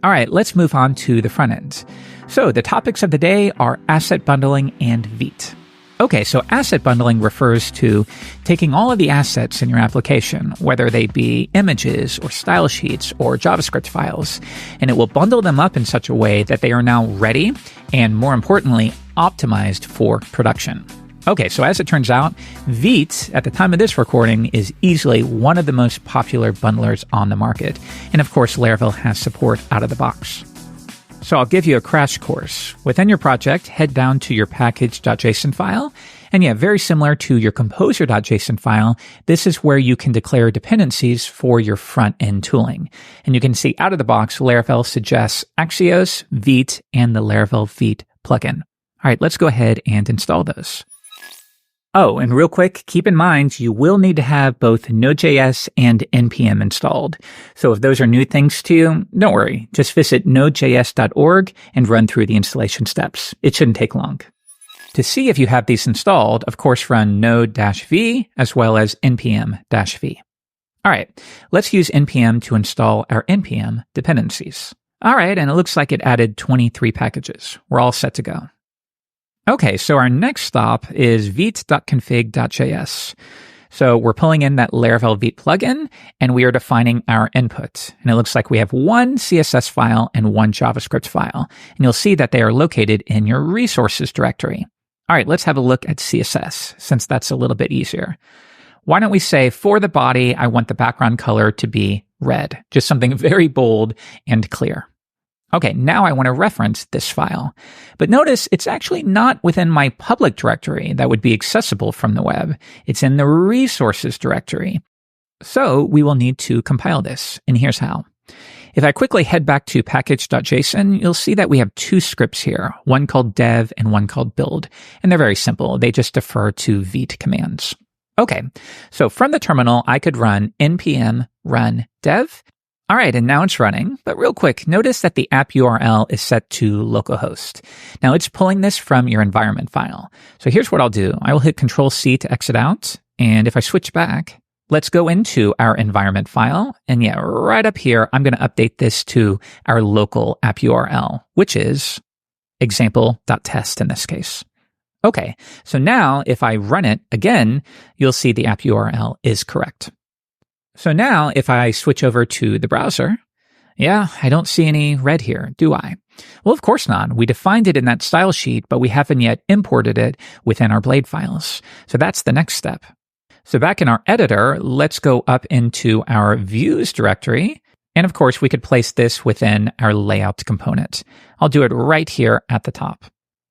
All right, let's move on to the front end. So the topics of the day are asset bundling and Vite. Okay, so asset bundling refers to taking all of the assets in your application, whether they be images or style sheets or JavaScript files, and it will bundle them up in such a way that they are now ready and, more importantly, optimized for production. Okay, so as it turns out, Vite, at the time of this recording, is easily one of the most popular bundlers on the market. And of course, Laravel has support out of the box. So I'll give you a crash course. Within your project, head down to your package.json file. And yeah, very similar to your composer.json file, this is where you can declare dependencies for your front-end tooling. And you can see out of the box, Laravel suggests Axios, Vite, and the Laravel Vite plugin. All right, let's go ahead and install those. Oh, and real quick, keep in mind, you will need to have both Node.js and NPM installed. So if those are new things to you, don't worry. Just visit nodejs.org and run through the installation steps. It shouldn't take long. To see if you have these installed, of course, run node-v as well as npm-v. All right, let's use npm to install our npm dependencies. All right, and it looks like it added 23 packages. We're all set to go. Okay, so our next stop is vite.config.js. So we're pulling in that Laravel Vite plugin, and we are defining our input. And it looks like we have one CSS file and one JavaScript file. And you'll see that they are located in your resources directory. All right, let's have a look at CSS, since that's a little bit easier. Why don't we say, for the body, I want the background color to be red, just something very bold and clear. Okay, now I want to reference this file. But notice it's actually not within my public directory that would be accessible from the web. It's in the resources directory. So we will need to compile this, and here's how. If I quickly head back to package.json, you'll see that we have two scripts here, one called dev and one called build. And they're very simple. They just defer to Vite commands. Okay, so from the terminal, I could run npm run dev. All right, and now it's running. But real quick, notice that the app URL is set to localhost. Now it's pulling this from your environment file. So here's what I'll do. I will hit Control-C to exit out. And if I switch back, let's go into our environment file. And yeah, right up here, I'm going to update this to our local app URL, which is example.test in this case. Okay, so now if I run it again, you'll see the app URL is correct. So now if I switch over to the browser, yeah, I don't see any red here, do I? Well, of course not. We defined it in that style sheet, but we haven't yet imported it within our Blade files. So that's the next step. So back in our editor, let's go up into our views directory. And of course, we could place this within our layout component. I'll do it right here at the top.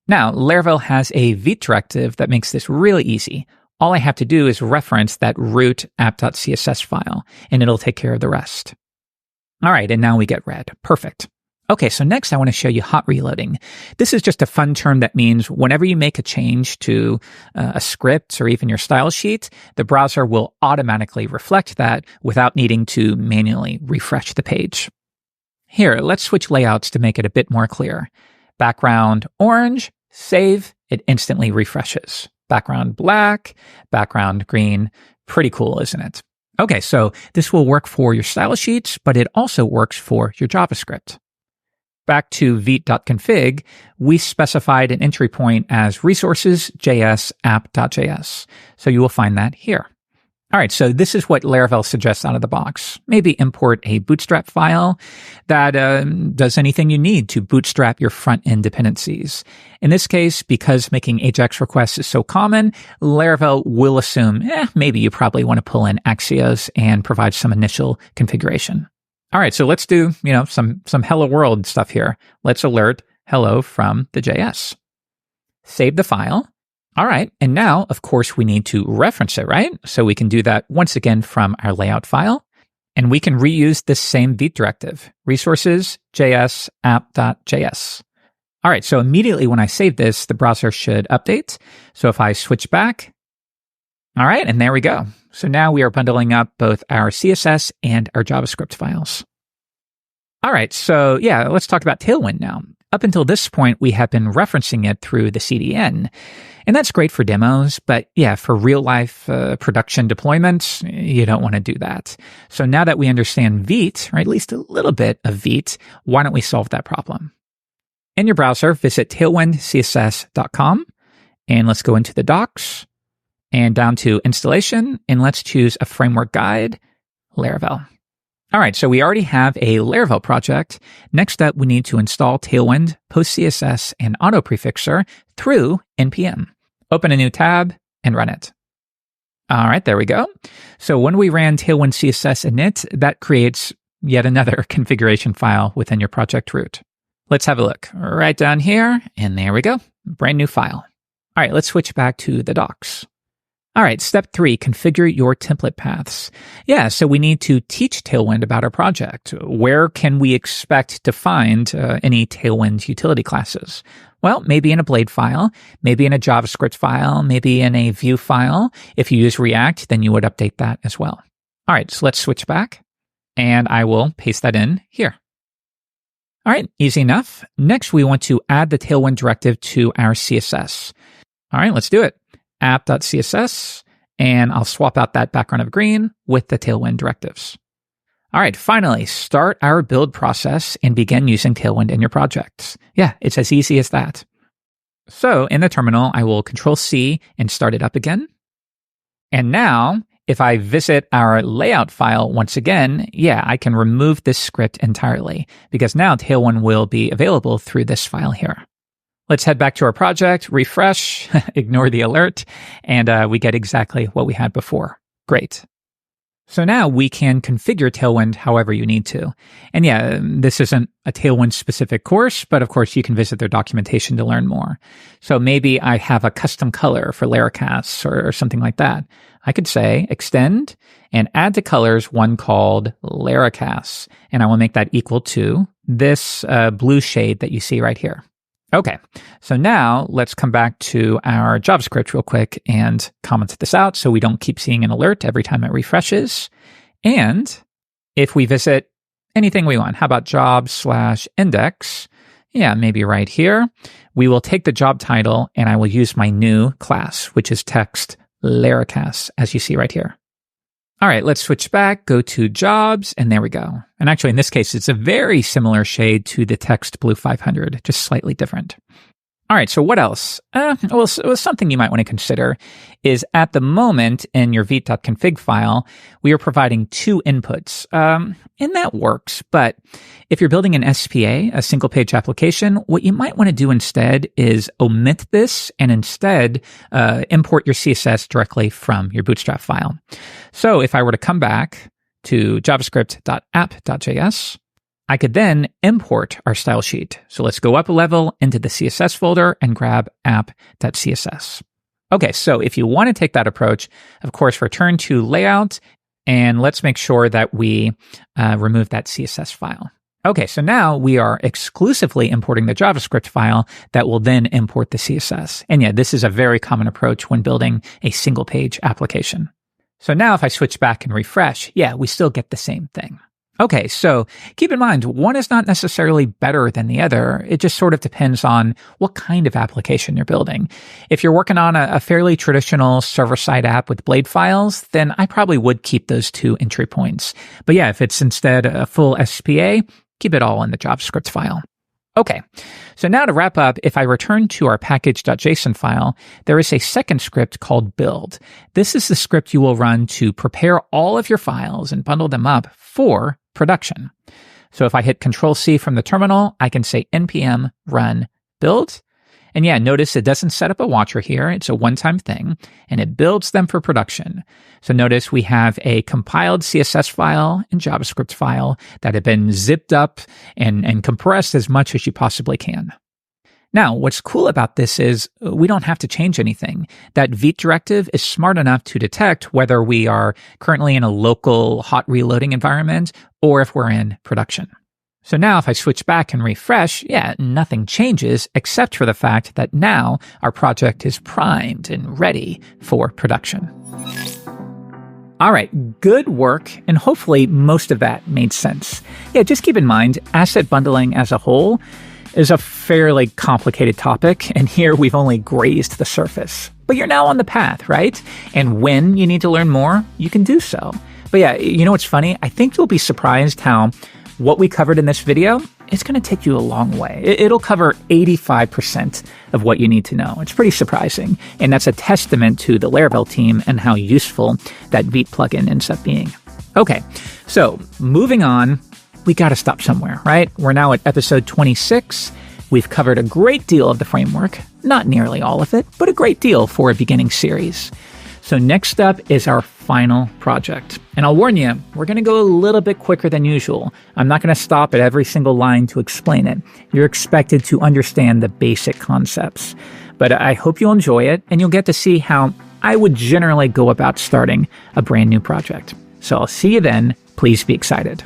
Now, Laravel has a Vite directive that makes this really easy. All I have to do is reference that root app.css file, and it'll take care of the rest. All right, and now we get red. Perfect. Okay, so next I want to show you hot reloading. This is just a fun term that means whenever you make a change to a script or even your style sheet, the browser will automatically reflect that without needing to manually refresh the page. Here, let's switch layouts to make it a bit more clear. Background orange, save, it instantly refreshes. Background black, background green. Pretty cool, isn't it? Okay, so this will work for your style sheets, but it also works for your JavaScript. Back to vite.config, we specified an entry point as resources.js app.js. So you will find that here. All right, so this is what Laravel suggests out of the box. Maybe import a bootstrap file that does anything you need to bootstrap your front-end dependencies. In this case, because making AJAX requests is so common, Laravel will assume, maybe you probably want to pull in Axios and provide some initial configuration. All right, so let's do, some hello world stuff here. Let's alert hello from the JS. Save the file. All right, and now, of course, we need to reference it, right? So we can do that once again from our layout file, and we can reuse this same Vite directive, resources.js app.js. All right, so immediately when I save this, the browser should update. So if I switch back, all right, and there we go. So now we are bundling up both our CSS and our JavaScript files. All right, so yeah, let's talk about Tailwind now. Up until this point, we have been referencing it through the CDN. And that's great for demos, but yeah, for real-life production deployments, you don't want to do that. So now that we understand Vite, or at least a little bit of Vite, why don't we solve that problem? In your browser, visit tailwindcss.com, and let's go into the docs, and down to installation, and let's choose a framework guide, Laravel. All right, so we already have a Laravel project. Next up, we need to install Tailwind, PostCSS, and AutoPrefixer through npm. Open a new tab and run it. All right, there we go. So when we ran Tailwind CSS init, that creates yet another configuration file within your project root. Let's have a look right down here, and there we go, brand new file. All right, let's switch back to the docs. All right, step 3, configure your template paths. Yeah, so we need to teach Tailwind about our project. Where can we expect to find any Tailwind utility classes? Well, maybe in a Blade file, maybe in a JavaScript file, maybe in a Vue file. If you use React, then you would update that as well. All right, so let's switch back, and I will paste that in here. All right, easy enough. Next, we want to add the Tailwind directive to our CSS. All right, let's do it. app.css, and I'll swap out that background of green with the Tailwind directives. All right, finally, start our build process and begin using Tailwind in your projects. Yeah, it's as easy as that. So in the terminal, I will Control-C and start it up again. And now, if I visit our layout file once again, yeah, I can remove this script entirely because now Tailwind will be available through this file here. Let's head back to our project, refresh, ignore the alert, and we get exactly what we had before. Great. So now we can configure Tailwind however you need to. And yeah, this isn't a Tailwind specific course, but of course you can visit their documentation to learn more. So maybe I have a custom color for Laracasts or something like that. I could say extend and add to colors one called Laracasts, and I will make that equal to this blue shade that you see right here. Okay, so now let's come back to our JavaScript real quick and comment this out so we don't keep seeing an alert every time it refreshes. And if we visit anything we want, how about job/index? Yeah, maybe right here. We will take the job title and I will use my new class, which is text Laracasts, as you see right here. All right, let's switch back, go to jobs, and there we go. And actually, in this case, it's a very similar shade to the text blue 500, just slightly different. All right, so what else? Well, something you might want to consider is at the moment in your vite.config file, we are providing 2 inputs. And that works, but if you're building an SPA, a single page application, what you might want to do instead is omit this and instead import your CSS directly from your Bootstrap file. So if I were to come back to javascript.app.js, I could then import our style sheet. So let's go up a level into the CSS folder and grab app.css. Okay, so if you want to take that approach, of course, return to layout, and let's make sure that we remove that CSS file. Okay, so now we are exclusively importing the JavaScript file that will then import the CSS. And yeah, this is a very common approach when building a single page application. So now if I switch back and refresh, yeah, we still get the same thing. Okay, so keep in mind, one is not necessarily better than the other. It just sort of depends on what kind of application you're building. If you're working on a fairly traditional server-side app with Blade files, then I probably would keep those 2 entry points. But yeah, if it's instead a full SPA, keep it all in the JavaScript file. Okay, so now to wrap up, if I return to our package.json file, there is a second script called build. This is the script you will run to prepare all of your files and bundle them up for production. So if I hit Control-C from the terminal, I can say npm run build. And yeah, notice it doesn't set up a watcher here. It's a one-time thing, and it builds them for production. So notice we have a compiled CSS file and JavaScript file that have been zipped up and compressed as much as you possibly can. Now, what's cool about this is we don't have to change anything. That Vite directive is smart enough to detect whether we are currently in a local hot reloading environment or if we're in production. So now if I switch back and refresh, yeah, nothing changes except for the fact that now our project is primed and ready for production. All right, good work, and hopefully most of that made sense. Yeah, just keep in mind, asset bundling as a whole, is a fairly complicated topic, and here we've only grazed the surface. But you're now on the path, right? And when you need to learn more, you can do so. But yeah, you know what's funny? I think you'll be surprised how what we covered in this video, it's going to take you a long way. It'll cover 85% of what you need to know. It's pretty surprising. And that's a testament to the Laravel team and how useful that Vite plugin ends up being. Okay, so moving on, we got to stop somewhere, right? We're now at episode 26. We've covered a great deal of the framework, not nearly all of it, but a great deal for a beginning series. So next up is our final project. And I'll warn you, we're going to go a little bit quicker than usual. I'm not going to stop at every single line to explain it. You're expected to understand the basic concepts. But I hope you'll enjoy it, and you'll get to see how I would generally go about starting a brand new project. So I'll see you then. Please be excited.